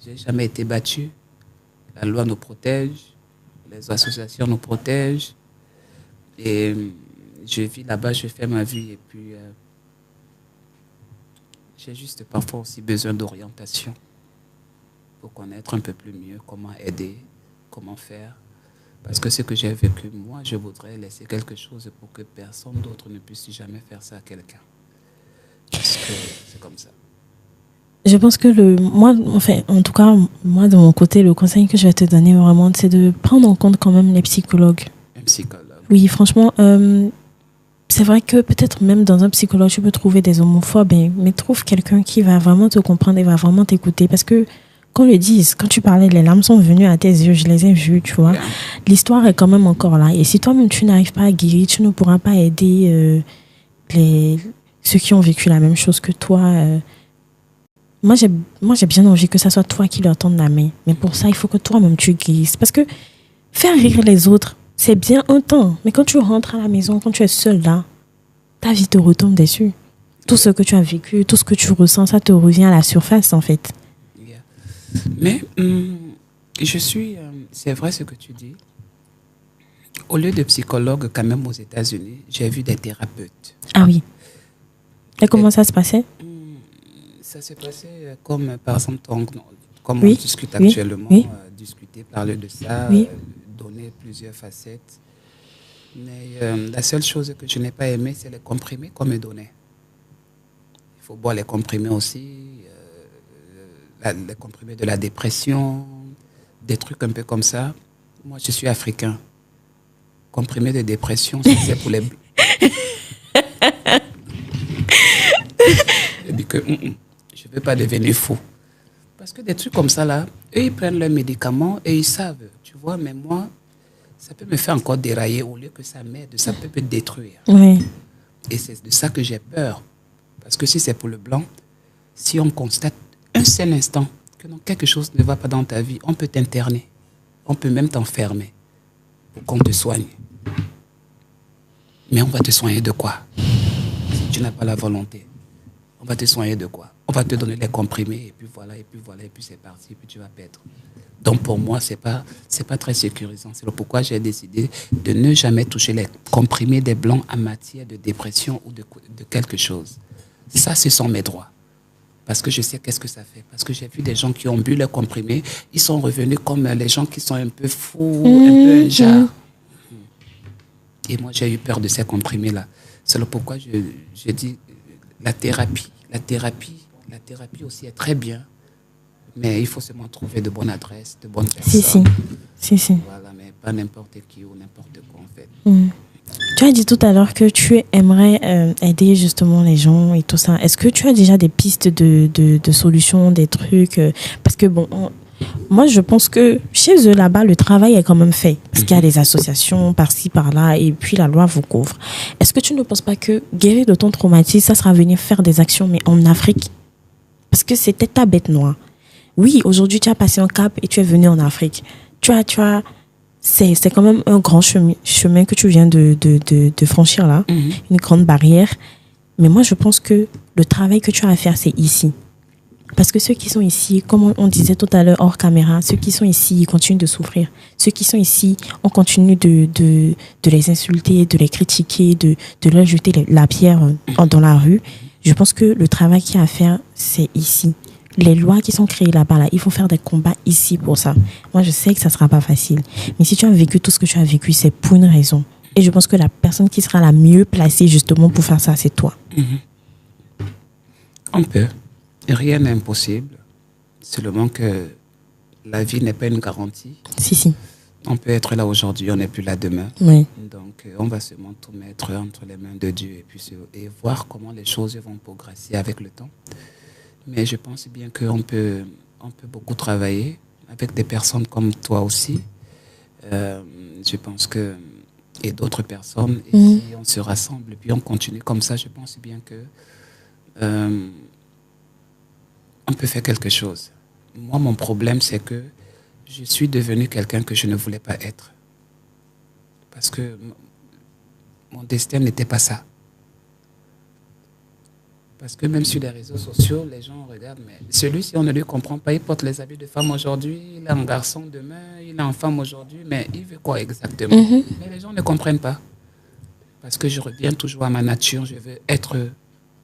J'ai jamais été battu. La loi nous protège. Les associations nous protègent. Et... je vis là-bas, je fais ma vie et puis j'ai juste parfois aussi besoin d'orientation pour connaître un peu plus mieux comment aider, comment faire. Parce que ce que j'ai vécu, moi, je voudrais laisser quelque chose pour que personne d'autre ne puisse jamais faire ça à quelqu'un. Parce que c'est comme ça. Je pense que moi, enfin, en tout cas, moi, de mon côté, le conseil que je vais te donner vraiment, c'est de prendre en compte quand même les psychologues. Un psychologue. Oui, franchement... c'est vrai que peut-être même dans un psychologue, tu peux trouver des homophobes, mais trouve quelqu'un qui va vraiment te comprendre et va vraiment t'écouter. Parce que, qu'on le dise, quand tu parlais, les larmes sont venues à tes yeux, je les ai vues, tu vois. L'histoire est quand même encore là. Et si toi-même, tu n'arrives pas à guérir, tu ne pourras pas aider ceux qui ont vécu la même chose que toi. Moi, j'ai bien envie que ça soit toi qui leur tende la main. Mais pour ça, il faut que toi-même, tu guérisses. Parce que faire rire les autres, c'est bien un temps. Mais quand tu rentres à la maison, quand tu es seul là, ta vie te retombe dessus. Tout ce que tu as vécu, tout ce que tu ressens, ça te revient à la surface, en fait. Mais c'est vrai ce que tu dis. Au lieu de psychologue, quand même aux États-Unis, j'ai vu des thérapeutes. Ah oui. Et comment ça se passait? Ça s'est passé comme, par exemple, comme Oui, on discute oui, actuellement, oui. discuter, parler de ça, Oui. donner plusieurs facettes. Mais la seule chose que je n'ai pas aimé, c'est les comprimés qu'on me donnait. Il faut boire les comprimés aussi, les comprimés de la dépression, des trucs un peu comme ça. Moi, je suis africain. Comprimés de dépression, c'est pour les... Je dis que je ne veux pas devenir fou. Parce que des trucs comme ça, là, eux, ils prennent leurs médicaments et ils savent, tu vois, mais moi, ça peut me faire encore dérailler au lieu que ça m'aide, ça peut me détruire. Oui. Et c'est de ça que j'ai peur. Parce que si c'est pour le blanc, si on constate un seul instant que non, quelque chose ne va pas dans ta vie, on peut t'interner. On peut même t'enfermer pour qu'on te soigne. Mais on va te soigner de quoi? Si tu n'as pas la volonté, on va te soigner de quoi? On va te donner les comprimés et puis voilà, et puis voilà, et puis c'est parti, et puis tu vas perdre. Donc pour moi, c'est pas très sécurisant. C'est pourquoi j'ai décidé de ne jamais toucher les comprimés des blancs en matière de dépression ou de quelque chose. Ça, ce sont mes droits. Parce que je sais qu'est-ce que ça fait. Parce que j'ai vu des gens qui ont bu les comprimés, ils sont revenus comme les gens qui sont un peu fous, un peu genre. Et moi, j'ai eu peur de ces comprimés-là. C'est pourquoi je dis la thérapie aussi est très bien. Mais il faut seulement trouver de bonnes adresses, de bonnes personnes. Si. Voilà, mais pas n'importe qui ou n'importe quoi, en fait. Tu as dit tout à l'heure que tu aimerais aider justement les gens et tout ça. Est-ce que tu as déjà des pistes de solutions, des trucs parce que bon, moi je pense que chez eux là-bas, le travail est quand même fait. Parce qu'il y a des associations par-ci, par-là, et puis la loi vous couvre. Est-ce que tu ne penses pas que guérir de ton traumatisme, ça sera venir faire des actions, mais en Afrique? Parce que c'était ta bête noire. Oui, aujourd'hui, tu as passé un cap et tu es venu en Afrique. C'est quand même un grand chemin que tu viens de franchir là, une grande barrière. Mais moi, je pense que le travail que tu as à faire, c'est ici. Parce que ceux qui sont ici, comme on disait tout à l'heure hors caméra, ceux qui sont ici, ils continuent de souffrir. Ceux qui sont ici, on continue de les insulter, de les critiquer, de leur jeter la pierre dans la rue. Je pense que le travail qu'il y a à faire, c'est ici. Les lois qui sont créées là-bas, là, il faut faire des combats ici pour ça. Moi, je sais que ça ne sera pas facile. Mais si tu as vécu tout ce que tu as vécu, c'est pour une raison. Et je pense que la personne qui sera la mieux placée justement pour faire ça, c'est toi. On peut. Rien n'est impossible. Seulement que la vie n'est pas une garantie. Si. On peut être là aujourd'hui, on n'est plus là demain. Oui. Donc, on va seulement tout mettre entre les mains de Dieu et voir comment les choses vont progresser avec le temps. Mais je pense bien qu'on peut beaucoup travailler avec des personnes comme toi aussi. Je pense que, et d'autres personnes, et si on se rassemble et puis on continue comme ça, je pense bien que on peut faire quelque chose. Moi, mon problème, c'est que je suis devenu quelqu'un que je ne voulais pas être. Parce que mon destin n'était pas ça. Parce que même sur les réseaux sociaux, les gens regardent, mais celui-ci, on ne lui comprend pas. Il porte les habits de femme aujourd'hui, il est un garçon demain, il est en femme aujourd'hui, mais il veut quoi exactement? Mais les gens ne comprennent pas. Parce que je reviens toujours à ma nature, je veux être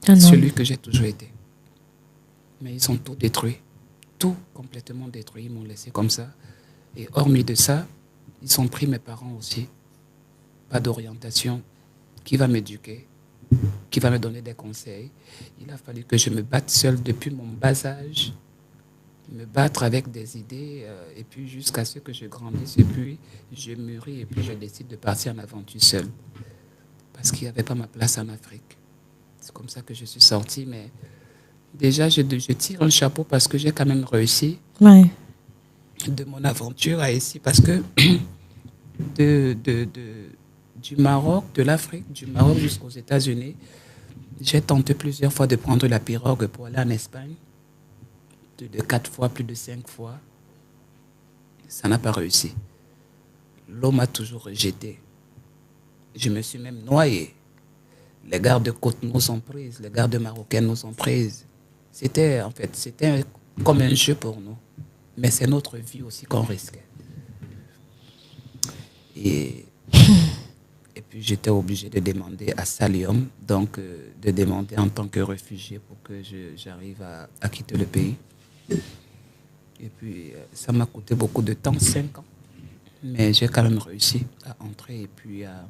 celui que j'ai toujours été. Mais ils ont tout détruit, tout complètement détruit, ils m'ont laissé comme ça. Et hormis de ça, ils ont pris mes parents aussi. Pas d'orientation. Qui va m'éduquer? Qui va me donner des conseils? Il a fallu que je me batte seul depuis mon bas âge, me battre avec des idées, et puis jusqu'à ce que je grandisse, et puis je mûris, et puis je décide de partir en aventure seul. parce qu'il n'y avait pas ma place en Afrique. C'est comme ça que je suis sortie, mais déjà, je tire un chapeau parce que j'ai quand même réussi de mon aventure à ici, parce que du Maroc, de l'Afrique, du Maroc jusqu'aux États-Unis, j'ai tenté plusieurs fois de prendre la pirogue pour aller en Espagne, de 4 fois, plus de 5 fois. Ça n'a pas réussi. L'eau m'a toujours rejeté. Je me suis même noyé. Les gardes-côtes nous ont prises, les gardes marocains nous ont prises. C'était comme un jeu pour nous. Mais c'est notre vie aussi qu'on risquait. Et puis j'étais obligé de demander à Salium, donc de demander en tant que réfugié pour que j'arrive à quitter le pays. Et puis ça m'a coûté beaucoup de temps, 5 ans. Mais j'ai quand même réussi à entrer et puis à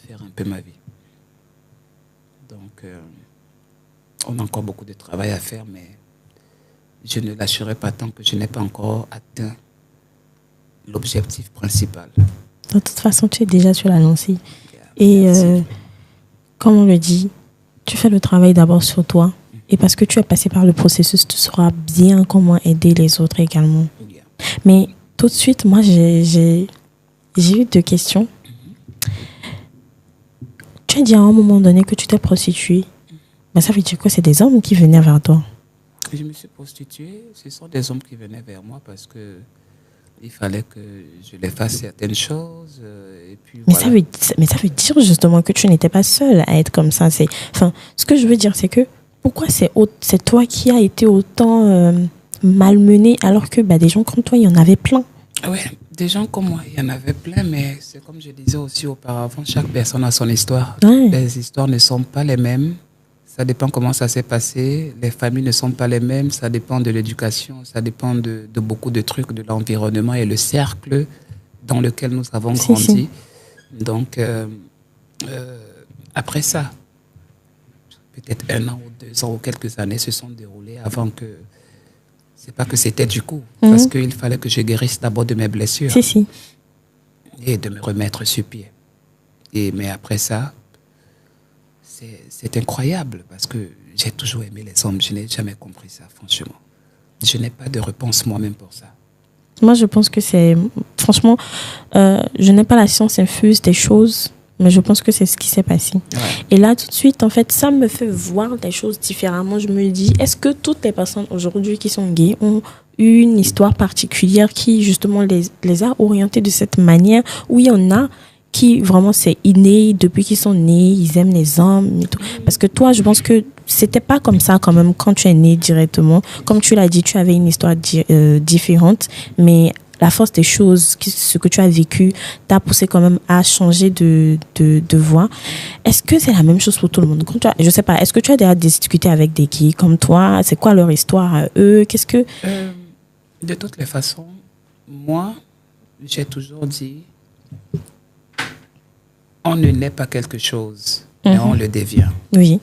faire un peu ma vie. Donc on a encore beaucoup de travail à faire, mais je ne lâcherai pas tant que je n'ai pas encore atteint l'objectif principal. De toute façon, tu es déjà sur la lancée. Et comme on le dit, tu fais le travail d'abord sur toi. Et parce que tu es passé par le processus, tu sauras bien comment aider les autres également. Mais tout de suite, moi, j'ai eu 2 questions. Tu as dit à un moment donné que tu t'es prostituée. Ben, ça veut dire quoi? C'est des hommes qui venaient vers toi? Je me suis prostituée. Ce sont des hommes qui venaient vers moi parce que il fallait que je les fasse certaines choses. Et puis, mais, voilà. ça veut dire justement que tu n'étais pas seule à être comme ça. Ce que je veux dire, c'est que pourquoi c'est toi qui as été autant malmenée alors que des gens comme toi, il y en avait plein? Oui, des gens comme moi, il y en avait plein, mais c'est comme je disais aussi auparavant, chaque personne a son histoire. Ouais. Les histoires ne sont pas les mêmes. Ça dépend comment ça s'est passé. Les familles ne sont pas les mêmes. Ça dépend de l'éducation. Ça dépend de beaucoup de trucs, de l'environnement et le cercle dans lequel nous avons grandi. Donc, après ça, peut-être 1 an ou 2 ans ou quelques années se sont déroulées avant que... C'est pas que c'était du coup. Parce qu'il fallait que je guérisse d'abord de mes blessures. Et de me remettre sur pied. Mais après ça... C'est incroyable parce que j'ai toujours aimé les hommes. Je n'ai jamais compris ça, franchement. Je n'ai pas de réponse moi-même pour ça. Moi, je pense que c'est... Franchement, je n'ai pas la science infuse des choses, mais je pense que c'est ce qui s'est passé. Ouais. Et là, tout de suite, en fait, ça me fait voir les choses différemment. Je me dis, est-ce que toutes les personnes aujourd'hui qui sont gays ont eu une histoire particulière qui, justement, les a orientées de cette manière, où il y en a qui vraiment c'est inné depuis qu'ils sont nés, ils aiment les hommes et tout. Parce que toi, je pense que c'était pas comme ça quand même quand tu es né directement. Comme tu l'as dit, tu avais une histoire différente, mais la force des choses, ce que tu as vécu, t'a poussé quand même à changer de voie. Est-ce que c'est la même chose pour tout le monde? Je sais pas, est-ce que tu as déjà discuté avec des gays comme toi? C'est quoi leur histoire à eux? Qu'est-ce que... De toutes les façons, moi, j'ai toujours dit... On ne naît pas quelque chose, mais on le devient. Oui.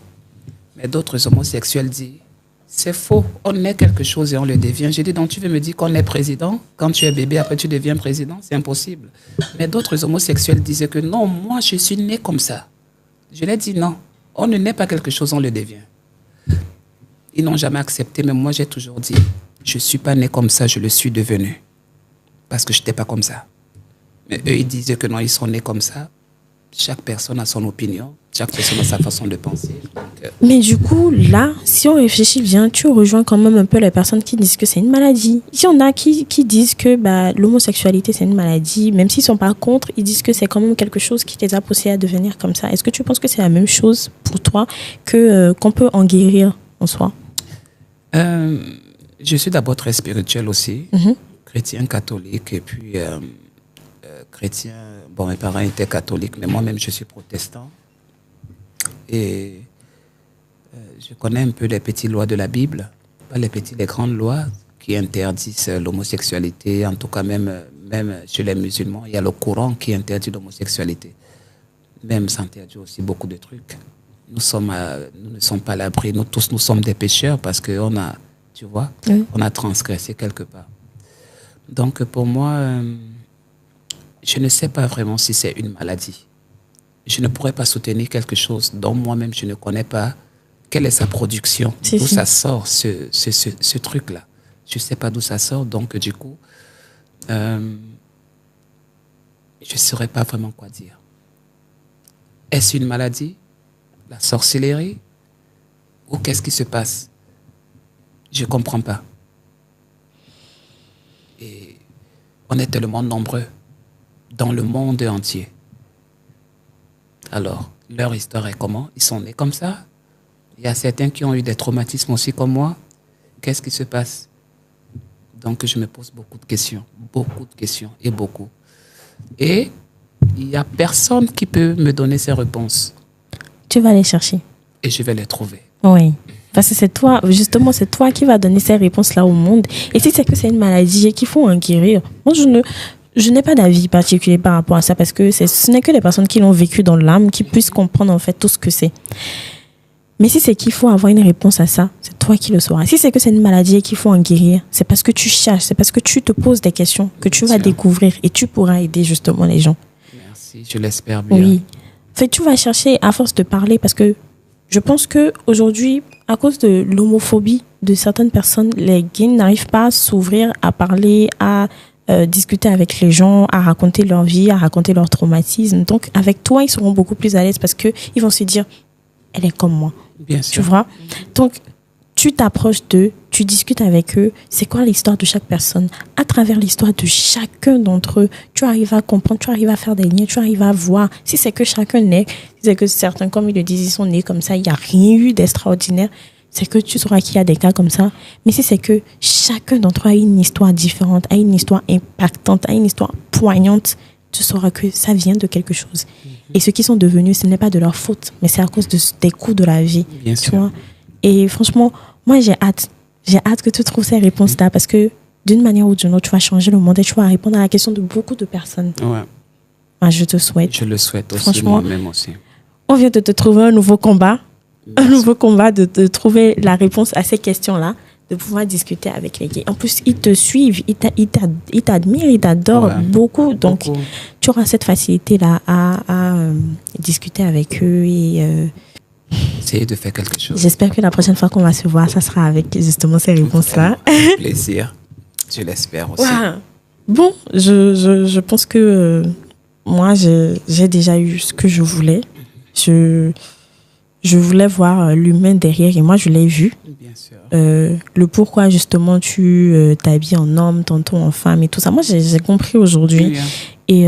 Mais d'autres homosexuels disent, c'est faux, on naît quelque chose et on le devient. J'ai dit, donc tu veux me dire qu'on est président, quand tu es bébé, après tu deviens président? C'est impossible. Mais d'autres homosexuels disaient que non, moi je suis né comme ça. Je leur ai dit non, on ne naît pas quelque chose, on le devient. Ils n'ont jamais accepté, mais moi j'ai toujours dit, je ne suis pas né comme ça, je le suis devenu. Parce que je n'étais pas comme ça. Mais eux, ils disaient que non, ils sont nés comme ça. Chaque personne a son opinion, chaque personne a sa façon de penser. Donc, mais du coup, là, si on réfléchit bien, tu rejoins quand même un peu les personnes qui disent que c'est une maladie. Il y en a qui disent que l'homosexualité, c'est une maladie. Même s'ils ne sont pas contre, ils disent que c'est quand même quelque chose qui les a poussés à devenir comme ça. Est-ce que tu penses que c'est la même chose pour toi qu'on peut en guérir en soi? Je suis d'abord très spirituel aussi, chrétien, catholique, et puis chrétien. Bon, mes parents étaient catholiques, mais moi-même, je suis protestant. Et je connais un peu les petites lois de la Bible, pas les grandes lois qui interdisent l'homosexualité. En tout cas, même chez les musulmans, il y a le Coran qui interdit l'homosexualité. Même ça interdit aussi beaucoup de trucs. Nous ne sommes pas à l'abri. Nous tous, nous sommes des pécheurs parce qu'on a, tu vois, on a transgressé quelque part. Donc, pour moi... je ne sais pas vraiment si c'est une maladie. je ne pourrais pas soutenir quelque chose dont moi-même je ne connais pas quelle est sa production, d'où ça sort ce truc-là. Je ne sais pas d'où ça sort, donc du coup, je ne saurais pas vraiment quoi dire. Est-ce une maladie, la sorcellerie, ou qu'est-ce qui se passe? Je ne comprends pas. Et on est tellement nombreux dans le monde entier. Alors, leur histoire est comment? Ils sont nés comme ça? Il y a certains qui ont eu des traumatismes aussi comme moi. Qu'est-ce qui se passe? Donc, je me pose beaucoup de questions et beaucoup. Et il n'y a personne qui peut me donner ces réponses. Tu vas les chercher. Et je vais les trouver. Oui. Parce que c'est toi, justement, c'est toi qui vas donner ces réponses-là au monde. Et si c'est que c'est une maladie et qu'il faut en guérir, moi, je n'ai pas d'avis particulier par rapport à ça parce que ce n'est que les personnes qui l'ont vécu dans l'âme qui puissent comprendre en fait tout ce que c'est. Mais si c'est qu'il faut avoir une réponse à ça, c'est toi qui le sauras. Si c'est que c'est une maladie et qu'il faut en guérir, c'est parce que tu cherches, c'est parce que tu te poses des questions que tu vas découvrir et tu pourras aider justement les gens. Merci, je l'espère bien. Oui. En fait, tu vas chercher à force de parler parce que je pense qu'aujourd'hui, à cause de l'homophobie de certaines personnes, les gays n'arrivent pas à s'ouvrir, à parler, à discuter avec les gens, à raconter leur vie, à raconter leur traumatisme. Donc, avec toi, ils seront beaucoup plus à l'aise parce qu'ils vont se dire, elle est comme moi. Bien sûr. Tu vois? Donc, tu t'approches d'eux, tu discutes avec eux. C'est quoi l'histoire de chaque personne? À travers l'histoire de chacun d'entre eux, tu arrives à comprendre, tu arrives à faire des liens, tu arrives à voir. Si c'est que chacun naît, si c'est que certains, comme ils le disent, ils sont nés comme ça, il n'y a rien eu d'extraordinaire, c'est que tu sauras qu'il y a des cas comme ça. Mais si c'est que chacun d'entre eux a une histoire différente, a une histoire impactante, a une histoire poignante, tu sauras que ça vient de quelque chose. Et ceux qui sont devenus, ce n'est pas de leur faute, mais c'est à cause des coups de la vie. Bien tu sûr. vois? Et franchement, moi, j'ai hâte. J'ai hâte que tu trouves ces réponses-là parce que d'une manière ou d'une autre, tu vas changer le monde et tu vas répondre à la question de beaucoup de personnes. Ouais. Moi, je te souhaite. Je le souhaite aussi, Franchement, moi-même aussi. On vient de te trouver un nouveau combat. Merci. Un nouveau combat de trouver la réponse à ces questions-là, de pouvoir discuter avec les gays. En plus, ils te suivent, ils t'admirent, ils t'adorent beaucoup. Donc, tu auras cette facilité-là à discuter avec eux et... essayer de faire quelque chose. J'espère que la prochaine fois qu'on va se voir, ça sera avec justement ces réponses-là. Plaisir. Je l'espère aussi. Wow. Bon, je pense que moi, j'ai déjà eu ce que je voulais. Je voulais voir l'humain derrière et moi, je l'ai vu. Bien sûr. Le pourquoi, justement, tu t'habilles en homme, tantôt en femme et tout ça. Moi, j'ai compris aujourd'hui. Bien. Et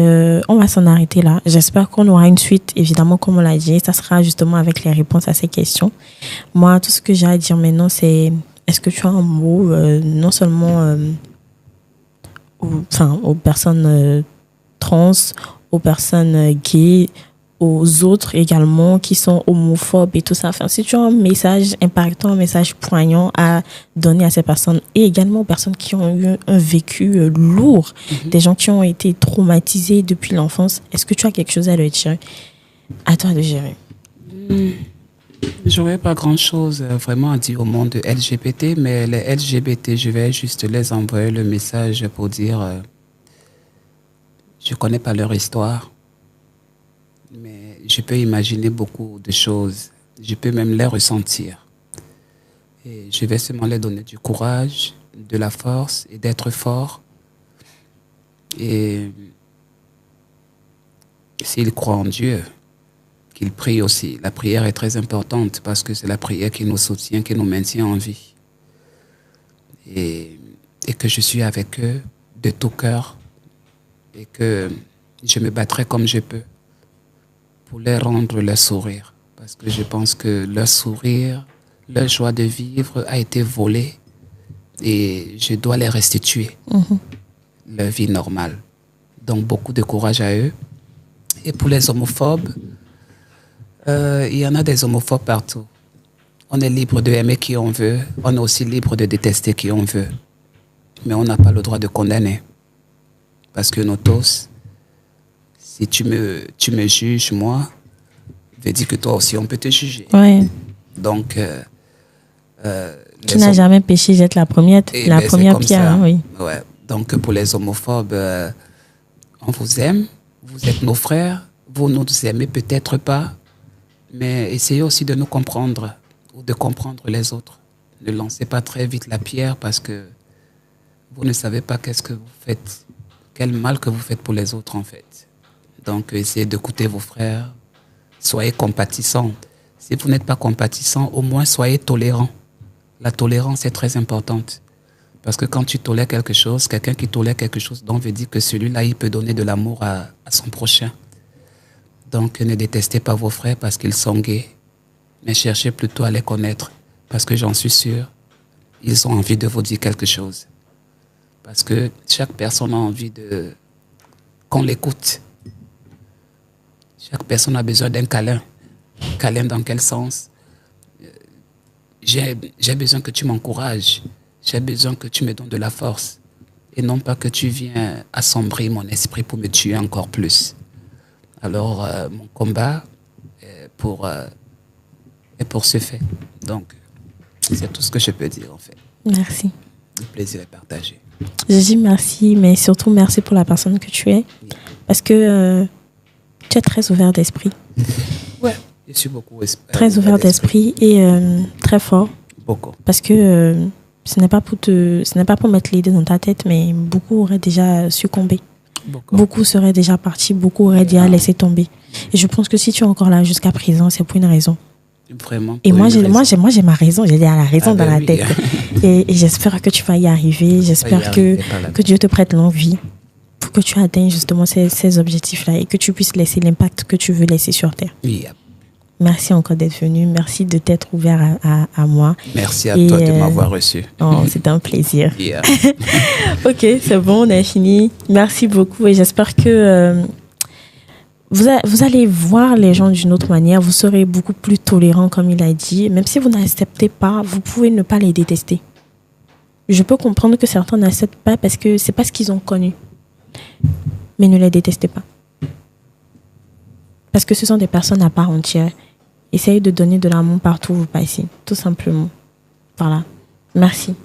on va s'en arrêter là. J'espère qu'on aura une suite, évidemment, comme on l'a dit. Ça sera justement avec les réponses à ces questions. Moi, tout ce que j'ai à dire maintenant, c'est est-ce que tu as un mot, non seulement aux personnes trans, aux personnes gays, aux autres également qui sont homophobes et tout ça. Enfin, si tu as un message impactant, un message poignant à donner à ces personnes et également aux personnes qui ont eu un vécu lourd, des gens qui ont été traumatisés depuis l'enfance, est-ce que tu as quelque chose à leur dire? À toi de gérer. Je n'aurais pas grand-chose vraiment à dire au monde LGBT, mais les LGBT, je vais juste les envoyer le message pour dire je ne connais pas leur histoire. Mais je peux imaginer beaucoup de choses. Je peux même les ressentir. Et je vais seulement leur donner du courage, de la force et d'être fort. Et s'ils croient en Dieu, qu'ils prient aussi. La prière est très importante parce que c'est la prière qui nous soutient, qui nous maintient en vie. Et que je suis avec eux de tout cœur et que je me battrai comme je peux pour leur rendre leur sourire. Parce que je pense que leur sourire, leur joie de vivre a été volée et je dois les restituer leur vie normale. Donc beaucoup de courage à eux. Et pour les homophobes, il y en a des homophobes partout. On est libre de aimer qui on veut, on est aussi libre de détester qui on veut. Mais on n'a pas le droit de condamner. Parce que nous tous, si tu me juges, moi, veut dire que toi aussi, on peut te juger. Ouais. Donc, qui n'a jamais péché, jette la première pierre. Hein, oui. Ouais. Donc, pour les homophobes, on vous aime, vous êtes nos frères, vous nous aimez peut-être pas, mais essayez aussi de nous comprendre ou de comprendre les autres. Ne lancez pas très vite la pierre parce que vous ne savez pas qu'est-ce que vous faites, quel mal que vous faites pour les autres en fait. Donc essayez d'écouter vos frères, soyez compatissants. Si vous n'êtes pas compatissant, au moins soyez tolérants. La tolérance est très importante. Parce que quand tu tolères quelque chose, quelqu'un qui tolère quelque chose, donc veut dire que celui-là, il peut donner de l'amour à son prochain. Donc ne détestez pas vos frères parce qu'ils sont gays, mais cherchez plutôt à les connaître. Parce que j'en suis sûr, ils ont envie de vous dire quelque chose. Parce que chaque personne a envie qu'on l'écoute. Chaque personne a besoin d'un câlin. Câlin dans quel sens? J'ai besoin que tu m'encourages. J'ai besoin que tu me donnes de la force. Et non pas que tu viens assombrir mon esprit pour me tuer encore plus. Alors, mon combat est pour ce fait. Donc, c'est tout ce que je peux dire en fait. Merci. Le plaisir est partagé. Je dis merci, mais surtout merci pour la personne que tu es. Parce que tu es très ouvert d'esprit. Ouais, je suis beaucoup très ouvert d'esprit et très fort. Beaucoup. Parce que ce n'est pas pour mettre l'idée dans ta tête, mais beaucoup auraient déjà succombé. Beaucoup seraient déjà partis, beaucoup auraient déjà laissé tomber. Et je pense que si tu es encore là jusqu'à présent, c'est pour une raison. Vraiment. Et moi j'ai ma raison, j'ai la raison dans la tête. Et j'espère que tu vas y arriver. J'espère que Dieu te prête l'envie pour que tu atteignes justement ces objectifs-là et que tu puisses laisser l'impact que tu veux laisser sur Terre. Oui. Merci encore d'être venu. Merci de t'être ouvert à moi. Merci à toi de m'avoir reçu. Oh, c'était un plaisir. Yeah. Ok, c'est bon, on a fini. Merci beaucoup et j'espère que vous allez voir les gens d'une autre manière. Vous serez beaucoup plus tolérant, comme il a dit. Même si vous n'acceptez pas, vous pouvez ne pas les détester. Je peux comprendre que certains n'acceptent pas parce que c'est pas ce qu'ils ont connu. Mais ne les détestez pas. Parce que ce sont des personnes à part entière. Essayez de donner de l'amour partout où vous passez, tout simplement. Voilà. Merci.